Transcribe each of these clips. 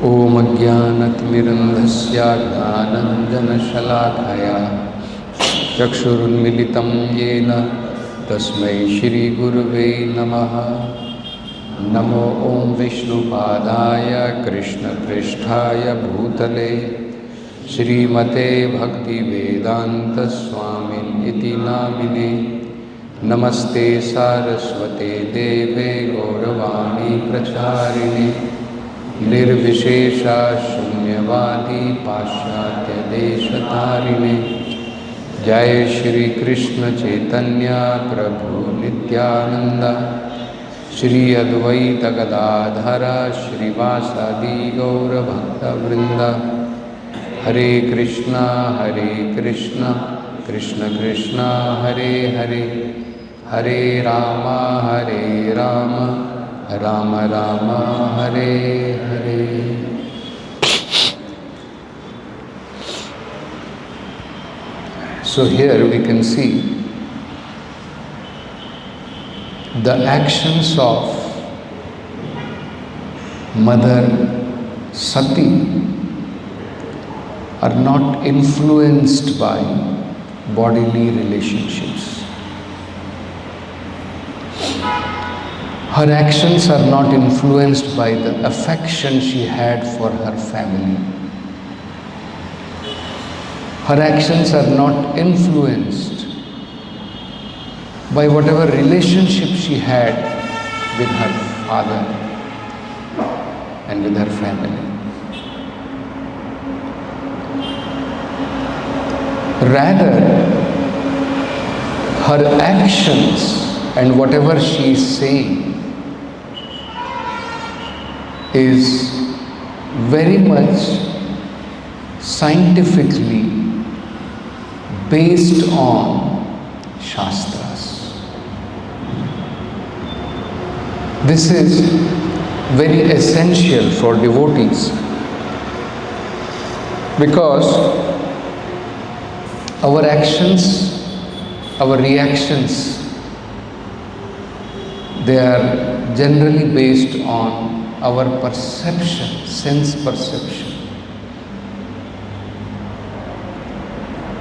ॐ अज्ञानतिमिरन्धस्य ज्ञानाञ्जनशलाकया चक्षुरुन्मिलितं येन तस्मै श्रीगुरुवे नमः। नमो ॐ विष्णुपादाय कृष्णपृष्ठाय भूतले श्रीमते भक्तिवेदान्तस्वामिनिति नामिने। नमस्ते सारस्वते देवे गौरवाणी प्रचारिणे निर्विशेषा शून्यवादी पाश्चात्यदेशतारिणे। जय श्री कृष्ण चैतन्य प्रभु नित्यानंद श्री अद्वैत गदाधर श्रीवासादि गौरभक्तवृंद। हरे कृष्णा कृष्ण कृष्ण हरे हरे, हरे Ram Ram Ram Hare Hare. So here we can see the actions of Mother Sati are not influenced by bodily relationships. Her actions are not influenced by the affection she had for her family. Her actions are not influenced by whatever relationship she had with her father and with her family. Rather, her actions and whatever she is saying is very much scientifically based on Shastras. This is very essential for devotees because our actions, our reactions, they are generally based on our perception, sense perception.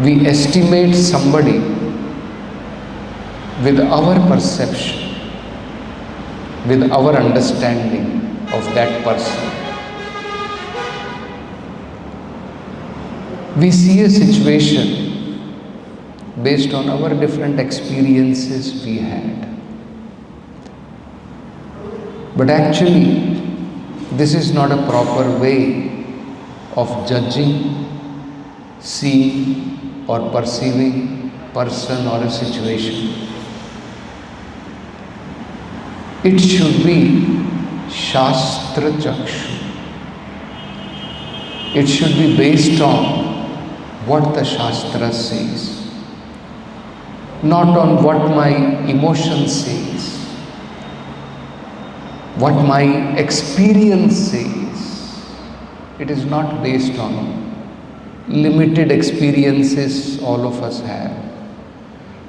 We estimate somebody with our perception, with our understanding of that person. We see a situation based on our different experiences we had. But actually, this is not a proper way of judging, seeing or perceiving person or a situation. It should be Shastra Chakshu. It should be based on what the Shastra says, not on what my emotion says, what my experience says. It is not based on limited experiences all of us have,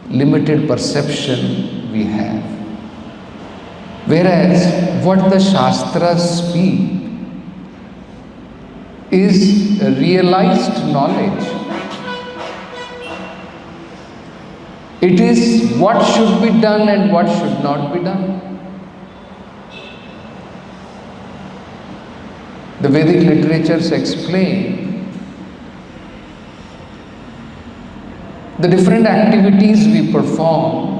limited perception we have. Whereas what the Shastras speak is realized knowledge. It is what should be done and what should not be done. The Vedic literatures explain the different activities we perform.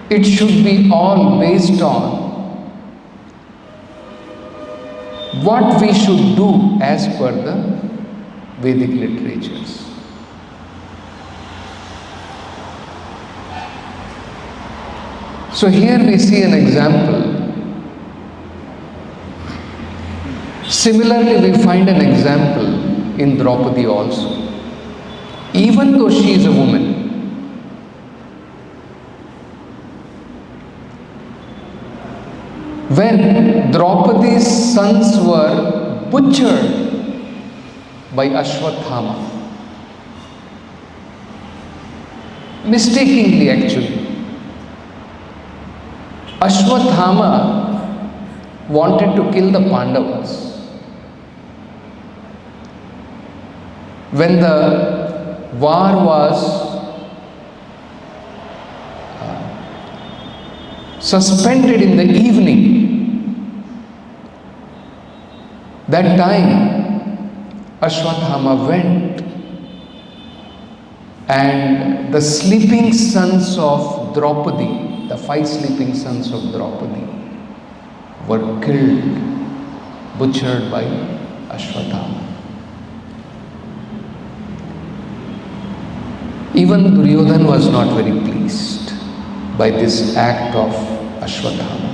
It should be all based on what we should do as per the Vedic literatures. So here we see an example. Similarly, we find an example in Draupadi also. Even though she is a woman, when Draupadi's sons were butchered by Ashwathama, mistakenly actually, Ashwathama wanted to kill the Pandavas. When the war was suspended in the evening, that time Ashwatthama went and the sleeping sons of Draupadi, the 5 sleeping sons of Draupadi, were killed, butchered by Ashwatthama. Even Duryodhana was not very pleased by this act of Ashwatthama.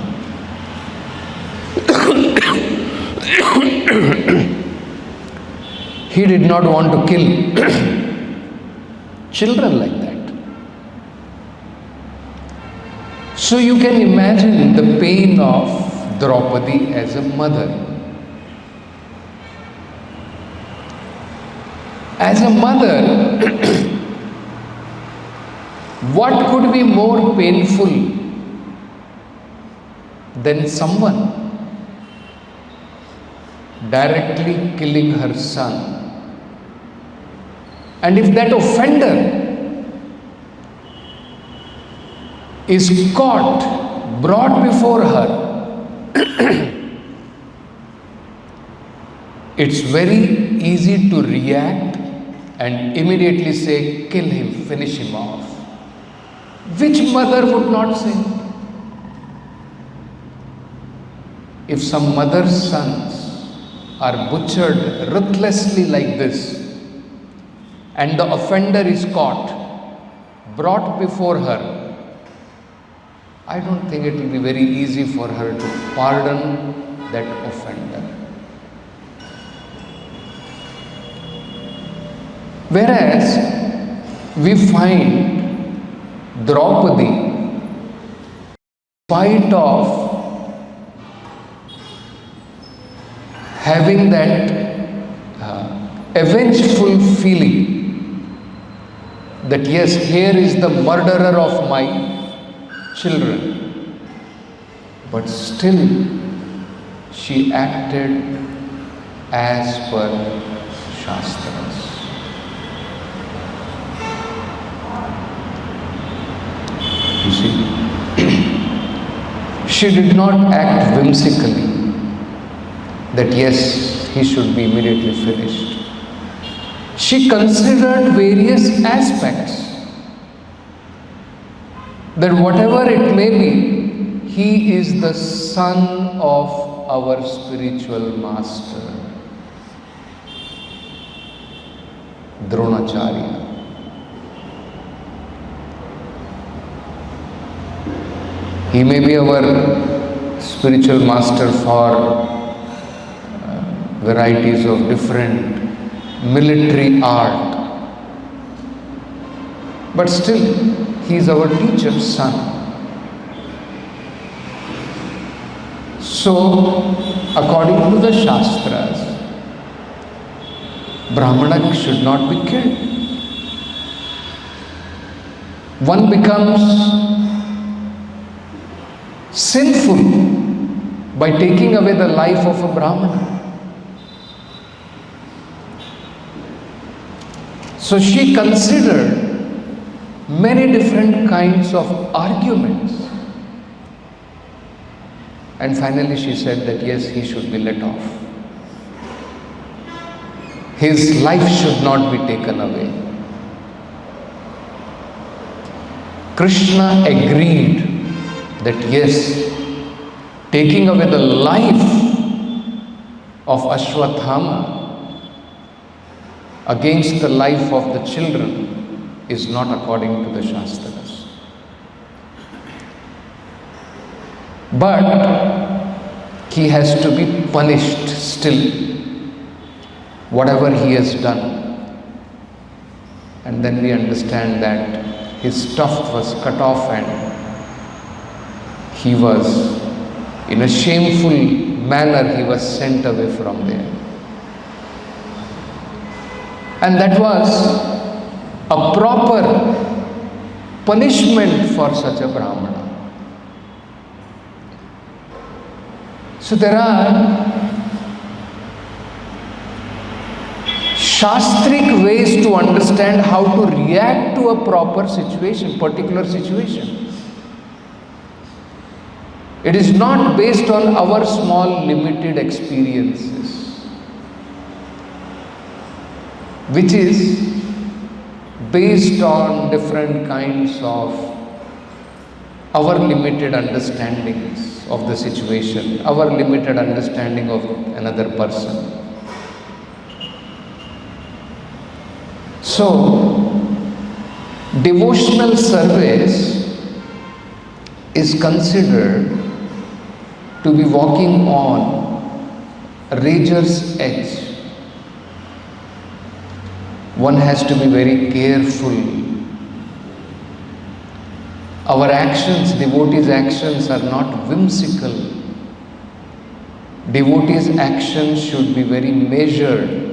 He did not want to kill children like that. So you can imagine the pain of Draupadi as a mother. As a mother, what could be more painful than someone directly killing her son? And if that offender is caught, brought before her, it's very easy to react and immediately say, kill him, finish him off. Which mother would not say? If some mother's sons are butchered ruthlessly like this, and the offender is caught, brought before her, I don't think it will be very easy for her to pardon that offender. Whereas we find Draupadi, in spite of having that avengeful feeling that yes, here is the murderer of my children, but still she acted as per Shastras. You see, she did not act whimsically that yes, he should be immediately finished. She considered various aspects, that whatever it may be, he is the son of our spiritual master, Dronacharya. He may be our spiritual master for varieties of different military art, but still he is our teacher's son. So, according to the Shastras, Brahmana should not be killed. One becomes sinful by taking away the life of a Brahmana. So she considered many different kinds of arguments, and finally she said that yes, he should be let off. His life should not be taken away. Krishna agreed that yes, taking away the life of Ashwatthama against the life of the children is not according to the Shastras. But he has to be punished still, whatever he has done. And then we understand that his tuft was cut off and he was, in a shameful manner, he was sent away from there. And that was a proper punishment for such a Brahmana. So there are Shastric ways to understand how to react to a proper situation, particular situation. It is not based on our small limited experiences, which is based on different kinds of our limited understandings of the situation, our limited understanding of another person. So, devotional service is considered to be walking on a razor's edge. One has to be very careful. Our actions, devotees' actions, are not whimsical. Devotees' actions should be very measured.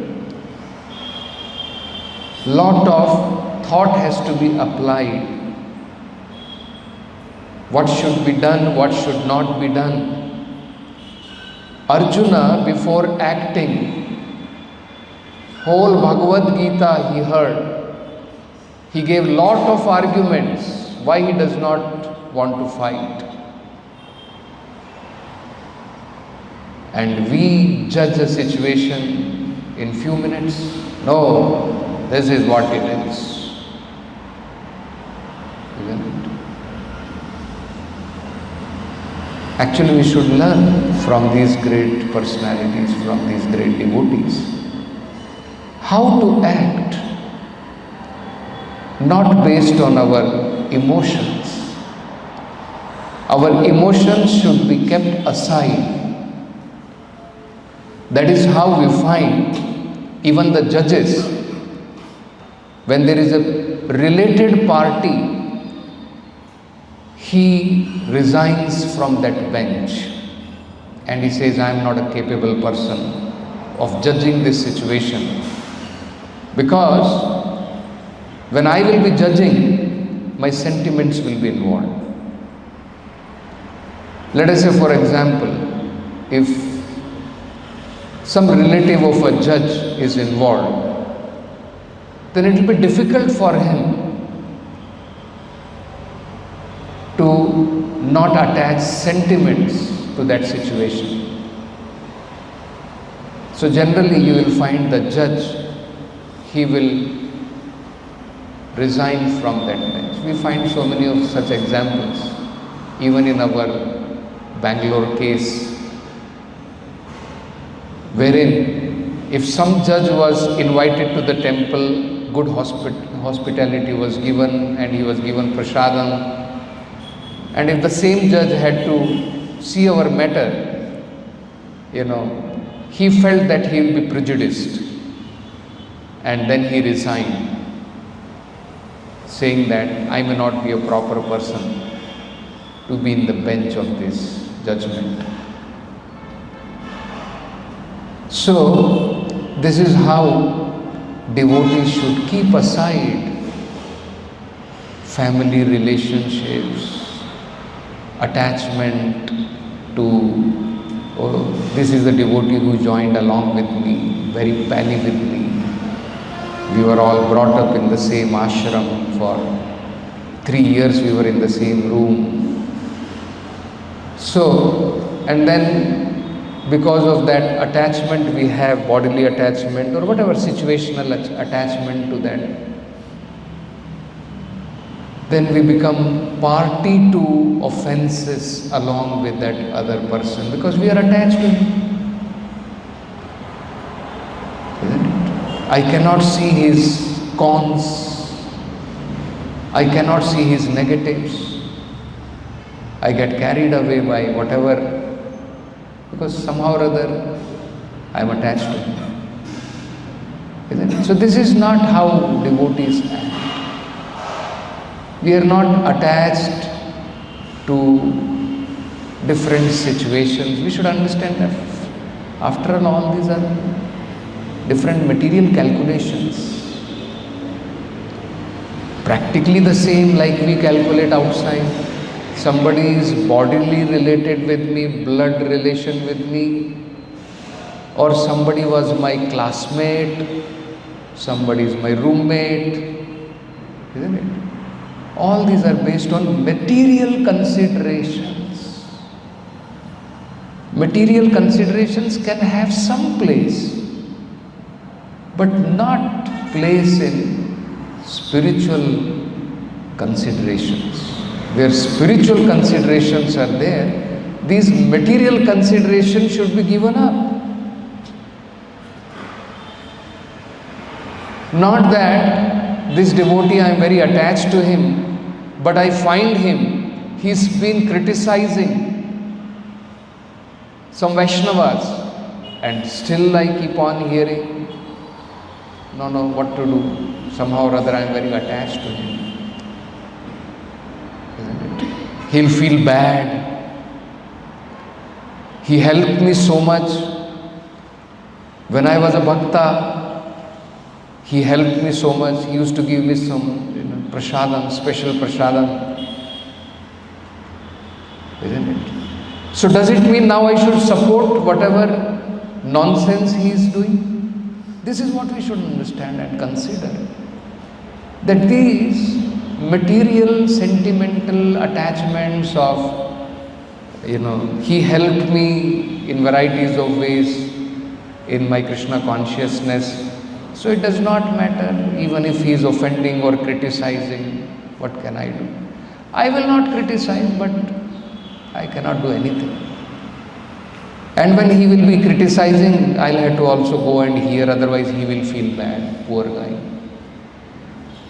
Lot of thought has to be applied. What should be done, what should not be done. Arjuna, before acting, whole Bhagavad Gita he heard. He gave lot of arguments why he does not want to fight. And we judge a situation in few minutes. No, this is what it is. Isn't it? Actually, we should learn from these great personalities, from these great devotees, how to act, not based on our emotions. Our emotions should be kept aside. That is how we find even the judges, when there is a related party, he resigns from that bench and he says, I am not a capable person of judging this situation. Because when I will be judging, my sentiments will be involved. Let us say, for example, if some relative of a judge is involved, then it will be difficult for him to not attach sentiments to that situation. So generally you will find the judge, he will resign from that bench. We find so many of such examples, even in our Bangalore case, wherein if some judge was invited to the temple, good hospitality was given and he was given prasadam, and if the same judge had to see our matter, he felt that he will be prejudiced, and then he resigned, saying that I may not be a proper person to be in the bench of this judgment. So, this is how devotees should keep aside family relationships, attachment to, oh, this is the devotee who joined along with me, very pally with me. We were all brought up in the same ashram for 3 years, we were in the same room. So, and then because of that attachment we have, bodily attachment or whatever situational attachment to that, then we become party to offenses along with that other person because we are attached to him. Isn't it? I cannot see his cons, I cannot see his negatives. I get carried away by whatever, because somehow or other I am attached to him. Isn't it? So this is not how devotees act. We are not attached to different situations. We should understand that after all these are different material calculations. Practically the same like we calculate outside. somebody is bodily related with me, blood relation with me, or somebody was my classmate, somebody is my roommate, isn't it? All these are based on material considerations. Material considerations can have some place, but not place in spiritual considerations. Where spiritual considerations are there, these material considerations should be given up. Not that this devotee, I am very attached to him, but I find him, he's been criticizing some Vaishnavas, and still I keep on hearing, no, what to do? Somehow or other I am very attached to him. Isn't it? He'll feel bad. He helped me so much. When I was a bhakta, he helped me so much. He used to give me some prasadam, special prasadam. Isn't it? So does it mean now I should support whatever nonsense he is doing? This is what we should understand and consider. That these material, sentimental attachments of, he helped me in varieties of ways in my Krishna consciousness. So it does not matter, even if he is offending or criticizing, what can I do? I will not criticize, but I cannot do anything. And when he will be criticizing, I'll have to also go and hear, otherwise he will feel bad, poor guy.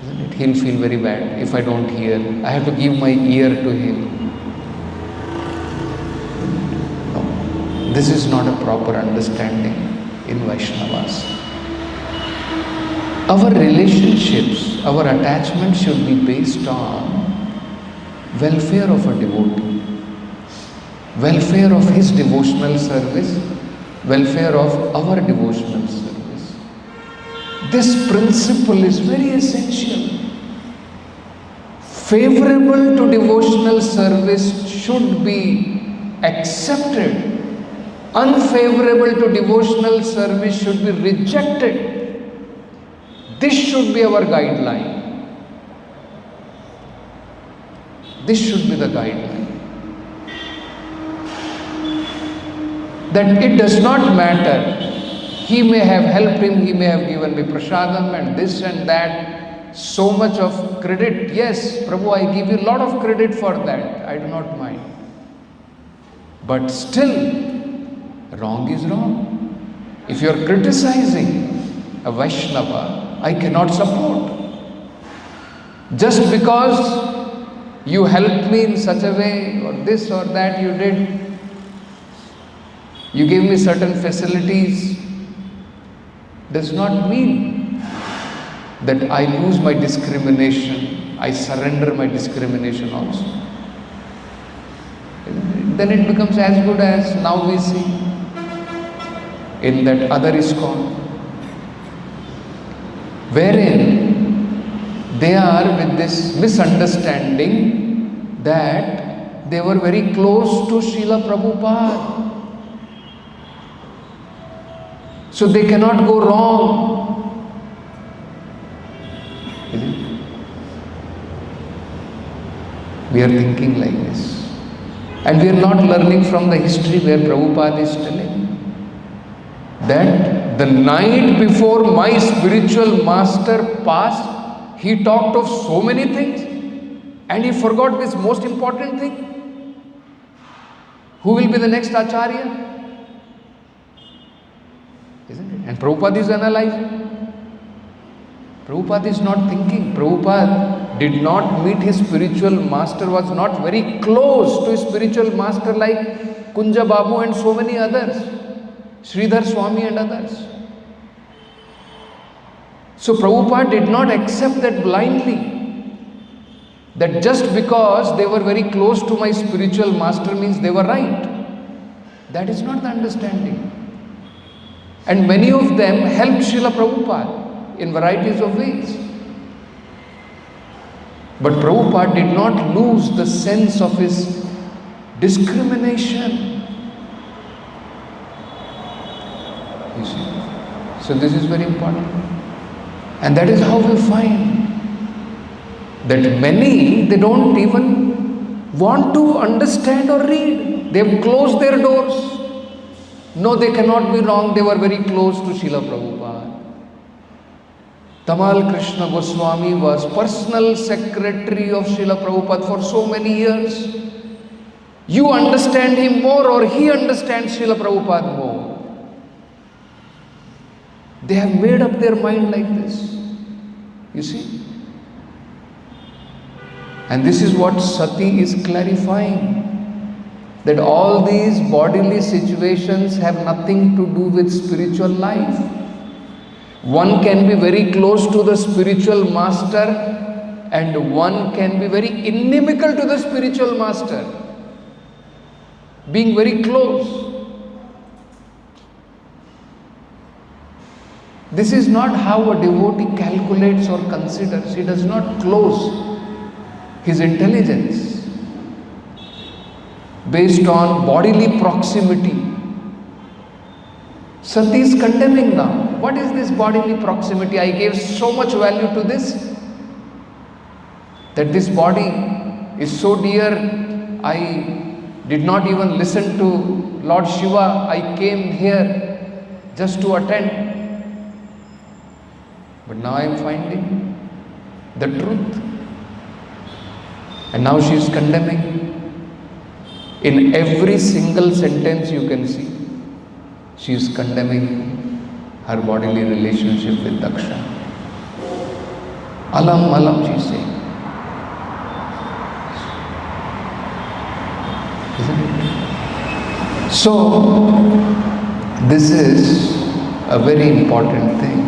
Isn't it? He'll feel very bad if I don't hear. I have to give my ear to him. No, this is not a proper understanding in Vaishnavas. Our relationships, our attachment should be based on welfare of a devotee, welfare of his devotional service, welfare of our devotional service. This principle is very essential. Favorable to devotional service should be accepted. Unfavorable to devotional service should be rejected. This should be our guideline. This should be the guideline. That it does not matter. He may have helped him, he may have given me prasadam and this and that. So much of credit. Yes, Prabhu, I give you a lot of credit for that. I do not mind. But still, wrong is wrong. If you are criticizing a Vaishnava, I cannot support. Just because you helped me in such a way, or this or that you did, you gave me certain facilities, does not mean that I lose my discrimination, I surrender my discrimination also. Then it becomes as good as now we see in that other ISKCON, wherein they are with this misunderstanding that they were very close to Srila Prabhupada. So they cannot go wrong. Isn't it? We are thinking like this. And we are not learning from the history where Prabhupada is telling that the night before my spiritual master passed, he talked of so many things and he forgot this most important thing. Who will be the next Acharya? Isn't it? And Prabhupada is analyzing. Prabhupada is not thinking. Prabhupada did not meet his spiritual master, was not very close to his spiritual master like Kunja Babu and so many others, Sridhar Swami and others. So Prabhupada did not accept that blindly, that just because they were very close to my spiritual master means they were right. That is not the understanding. And many of them helped Srila Prabhupada in varieties of ways. But Prabhupada did not lose the sense of his discrimination. You see? So this is very important. And that is how we find that many, they don't even want to understand or read. They have closed their doors. No, they cannot be wrong. They were very close to Srila Prabhupada. Tamal Krishna Goswami was personal secretary of Srila Prabhupada for so many years. You understand him more or he understands Srila Prabhupada more. They have made up their mind like this. You see? And this is what Sati is clarifying. That all these bodily situations have nothing to do with spiritual life. One can be very close to the spiritual master and one can be very inimical to the spiritual master. Being very close. This is not how a devotee calculates or considers. He does not close his intelligence based on bodily proximity. Sati is condemning now. What is this bodily proximity? I gave so much value to this, that this body is so dear. I did not even listen to Lord Shiva. I came here just to attend. But now I am finding the truth. And now she is condemning. In every single sentence you can see, she is condemning her bodily relationship with Daksha. Alam, alam, she is saying. Isn't it? So, this is a very important thing.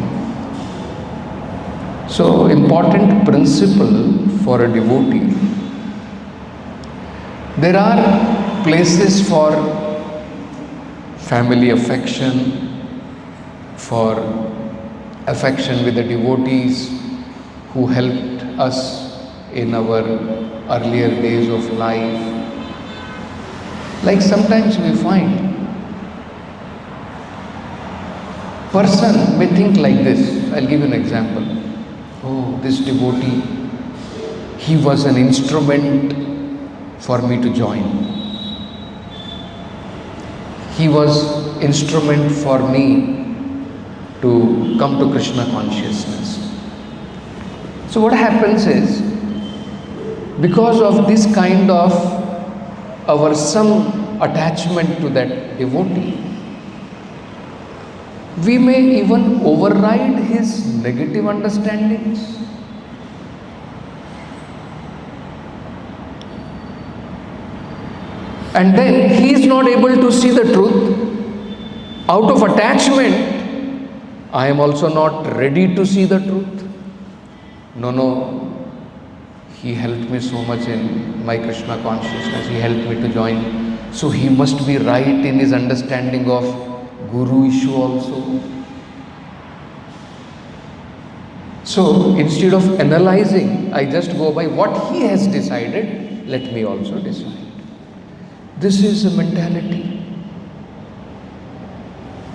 So, important principle for a devotee. There are places for family affection, for affection with the devotees who helped us in our earlier days of life. Like sometimes we find person may think like this. I'll give you an example. Oh, this devotee, he was an instrument for me to join. He was instrument for me to come to Krishna consciousness. So what happens is, because of this kind of our some attachment to that devotee, we may even override his negative understandings. And then he is not able to see the truth. Out of attachment, I am also not ready to see the truth. No, he helped me so much in my Krishna consciousness. He helped me to join. So he must be right in his understanding of Guru issue also. So instead of analyzing, I just go by what he has decided, let me also decide. This is a mentality.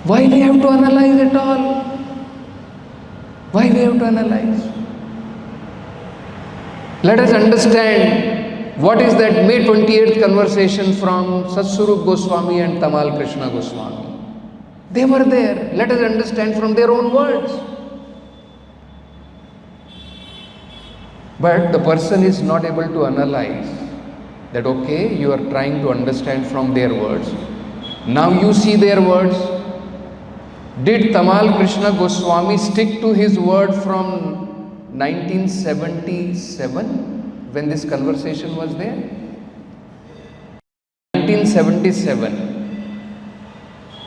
Why we have to analyze it all? Why we have to analyze? Let us understand what is that May 28th conversation from Satswarup Goswami and Tamal Krishna Goswami. They were there. Let us understand from their own words. But the person is not able to analyze that, okay, you are trying to understand from their words. Now you see their words. Did Tamal Krishna Goswami stick to his word from 1977 when this conversation was there? 1977.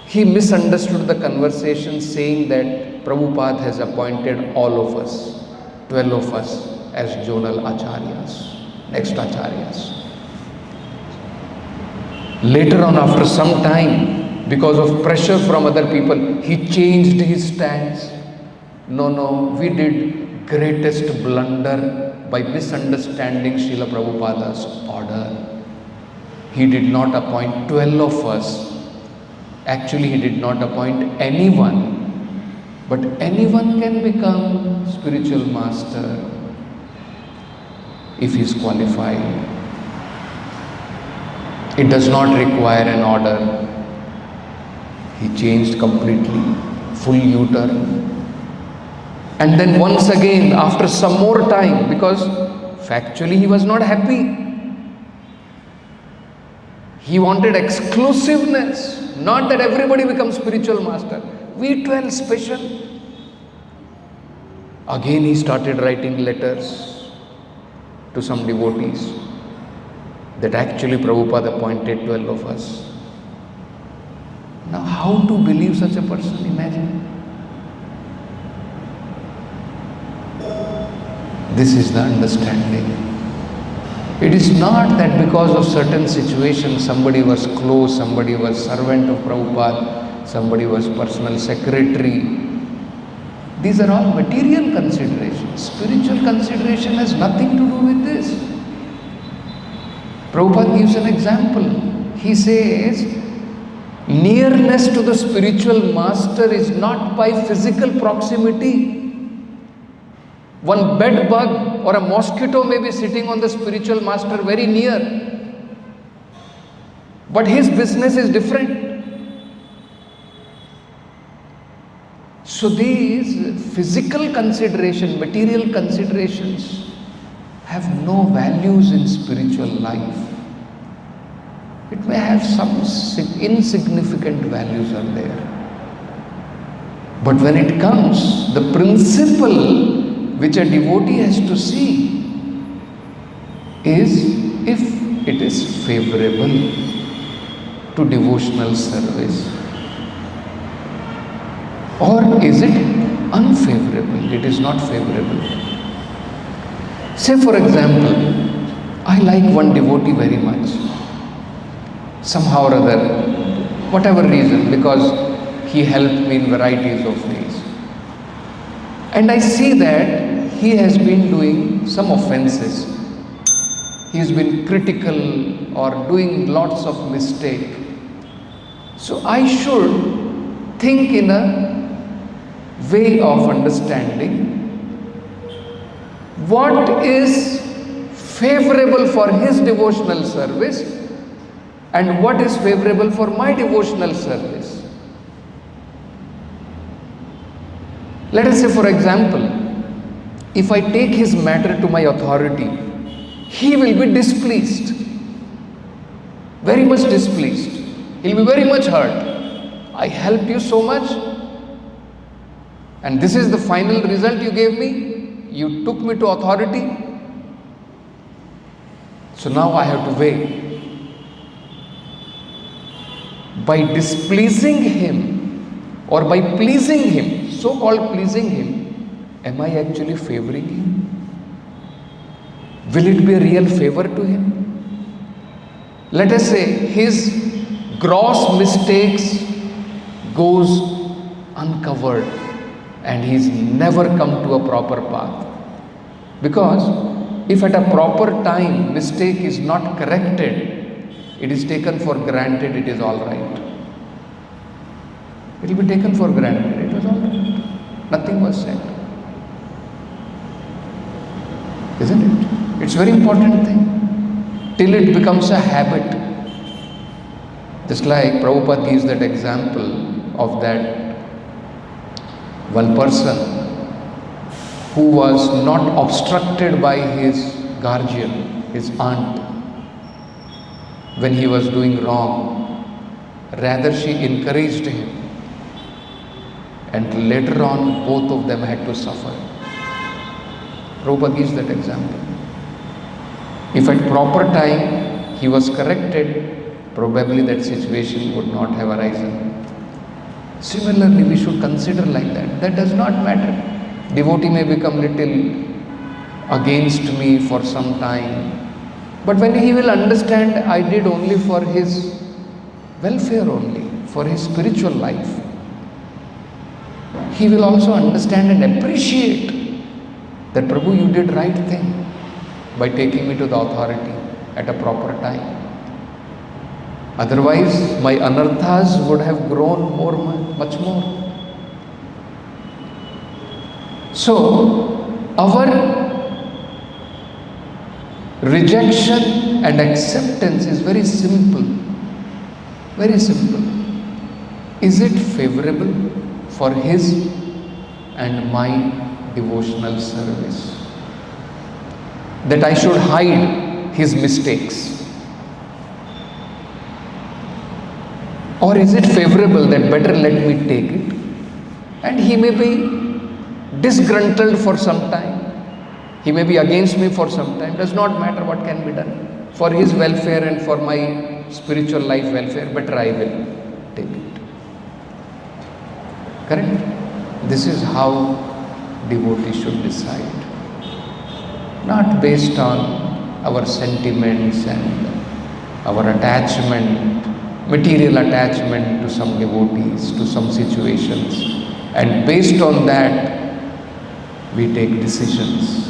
He misunderstood the conversation, saying that Prabhupada has appointed all of us, 12 of us, as zonal acharyas, next acharyas. Later on, after some time, because of pressure from other people, he changed his stance. No, we did greatest blunder by misunderstanding Srila Prabhupada's order. He did not appoint 12 of us. Actually, he did not appoint anyone. But anyone can become spiritual master if he is qualified. It does not require an order. He changed completely, full U-turn. And then once again, after some more time, because factually he was not happy. He wanted exclusiveness, not that everybody becomes spiritual master. We 12 special. Again he started writing letters to some devotees that actually Prabhupada appointed 12 of us. Now how to believe such a person? Imagine. This is the understanding. It is not that because of certain situations somebody was close, somebody was servant of Prabhupada, somebody was personal secretary. These are all material considerations. Spiritual consideration has nothing to do with this. Prabhupada gives an example. He says, nearness to the spiritual master is not by physical proximity. One bed bug or a mosquito may be sitting on the spiritual master very near, but his business is different. So these physical consideration, material considerations have no values in spiritual life. It may have some insignificant values are there. But when it comes, the principle which a devotee has to see is if it is favorable to devotional service or is it unfavorable, it is not favorable. Say for example, I like one devotee very much, somehow or other, whatever reason, because he helped me in varieties of ways. And I see that he has been doing some offenses. He has been critical or doing lots of mistake. So I should think in a way of understanding what is favorable for his devotional service and what is favorable for my devotional service. Let us say, for example, if I take his matter to my authority, he will be displeased, very much displeased. He will be very much hurt. I helped you so much, and this is the final result you gave me. You took me to authority. So now I have to weigh. By displeasing him or by pleasing him, so-called pleasing him, am I actually favoring him? Will it be a real favor to him? Let us say his gross mistakes goes uncovered and he's never come to a proper path. Because if at a proper time mistake is not corrected, it is taken for granted it is all right. It will be taken for granted. It was all right. Nothing was said. Isn't it? It's a very important thing. Till it becomes a habit. Just like Prabhupada gives that example of that one person who was not obstructed by his guardian, his aunt, when he was doing wrong. Rather, she encouraged him. And later on, both of them had to suffer. Prabhupada gives that example. If at proper time he was corrected, probably that situation would not have arisen. Similarly, we should consider like that. That does not matter. Devotee may become little against me for some time. But when he will understand, I did only for his welfare only, for his spiritual life, he will also understand and appreciate that Prabhu, you did right thing. by taking me to the authority at a proper time. Otherwise, my anarthas would have grown much more. So, our rejection and acceptance is very simple. Very simple. Is it favorable for his and my devotional service? That I should hide his mistakes? Or is it favorable that better let me take it? And he may be disgruntled for some time. He may be against me for some time. Does not matter what can be done. For his welfare and for my spiritual life welfare, better I will take it. Correct? This is how devotees should decide. Not based on our sentiments and our attachment, material attachment to some devotees, to some situations. And based on that, we take decisions.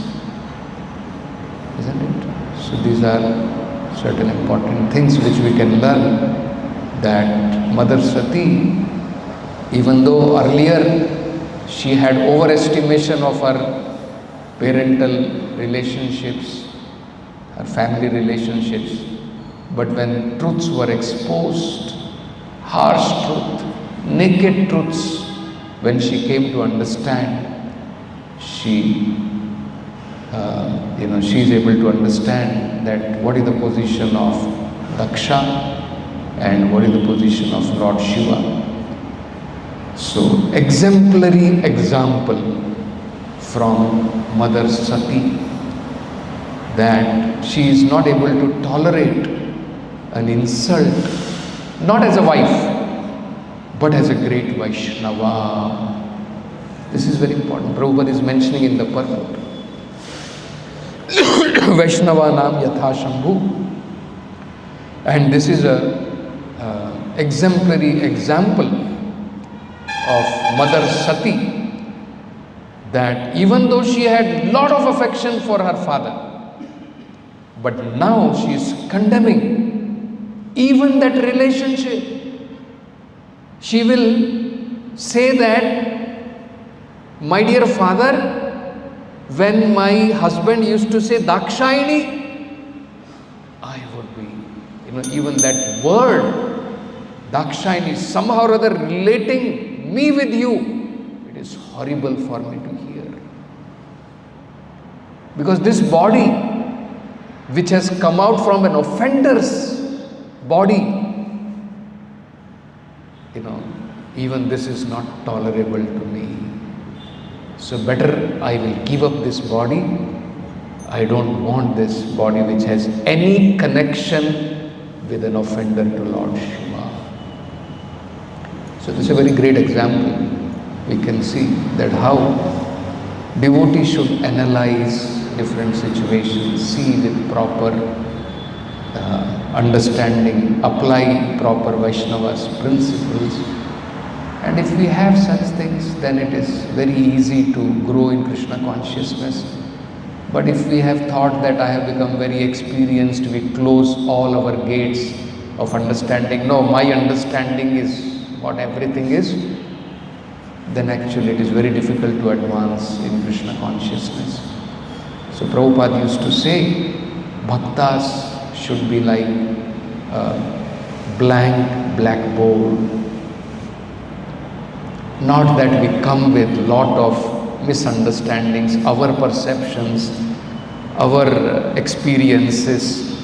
Isn't it? So these are certain important things which we can learn, that Mother Sati, even though earlier she had overestimation of her parental relationships, her family relationships, but when truths were exposed, harsh truth, naked truths, when she came to understand, she is able to understand that what is the position of Daksha and what is the position of Lord Shiva. So, exemplary example from Mother Sati, that she is not able to tolerate an insult, not as a wife, but as a great Vaishnava. This is very important. Prabhupada is mentioning in the purport. Vaishnava Nam Yatha Shambhu. And this is a exemplary example of Mother Sati, that even though she had lot of affection for her father, but now she is condemning even that relationship. She will say that, my dear father, when my husband used to say Dakshayini, I would be, even that word, Dakshayini, somehow or other relating me with you, it is horrible for me to hear. Because this body, which has come out from an offender's body, even this is not tolerable to me. So better I will give up this body. I don't want this body which has any connection with an offender to Lord Shiva. So this is a very great example. We can see that how devotees should analyze different situations, see with proper understanding, apply proper Vaishnava's principles. And if we have such things, then it is very easy to grow in Krishna consciousness. But if we have thought that I have become very experienced, we close all our gates of understanding. No, my understanding is what everything is. Then actually it is very difficult to advance in Krishna consciousness. So Prabhupada used to say, bhaktas should be like a blank blackboard. Not that we come with lot of misunderstandings, our perceptions, our experiences,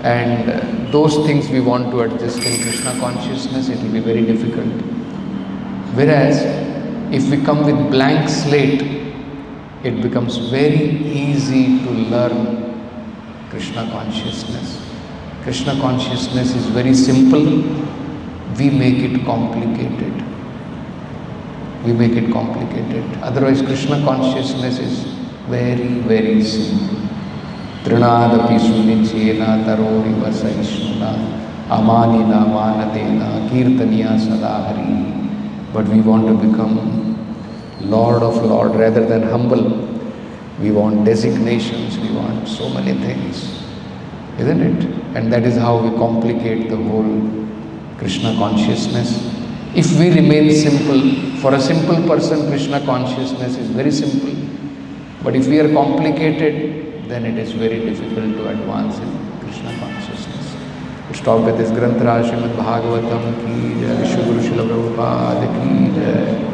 and those things we want to adjust in Krishna consciousness, it will be very difficult. Whereas, if we come with blank slate, it becomes very easy to learn Krishna consciousness. Krishna consciousness is very simple, we make it complicated. We make it complicated. Otherwise, Krishna consciousness is very, very simple. Trinadapi sunichena taroriva sahishnuna amanina manadena kirtaniya sadahari. But we want to become Lord of Lord rather than humble. We want designations, we want so many things, isn't it? And that is how we complicate the whole Krishna consciousness. If we remain simple, for a simple person, Krishna consciousness is very simple. But if we are complicated, then it is very difficult to advance in Krishna consciousness. We stop with this Granth Srimad Bhagavatam ki jai, Vishnu Guru Srila Prabhupada ki jai.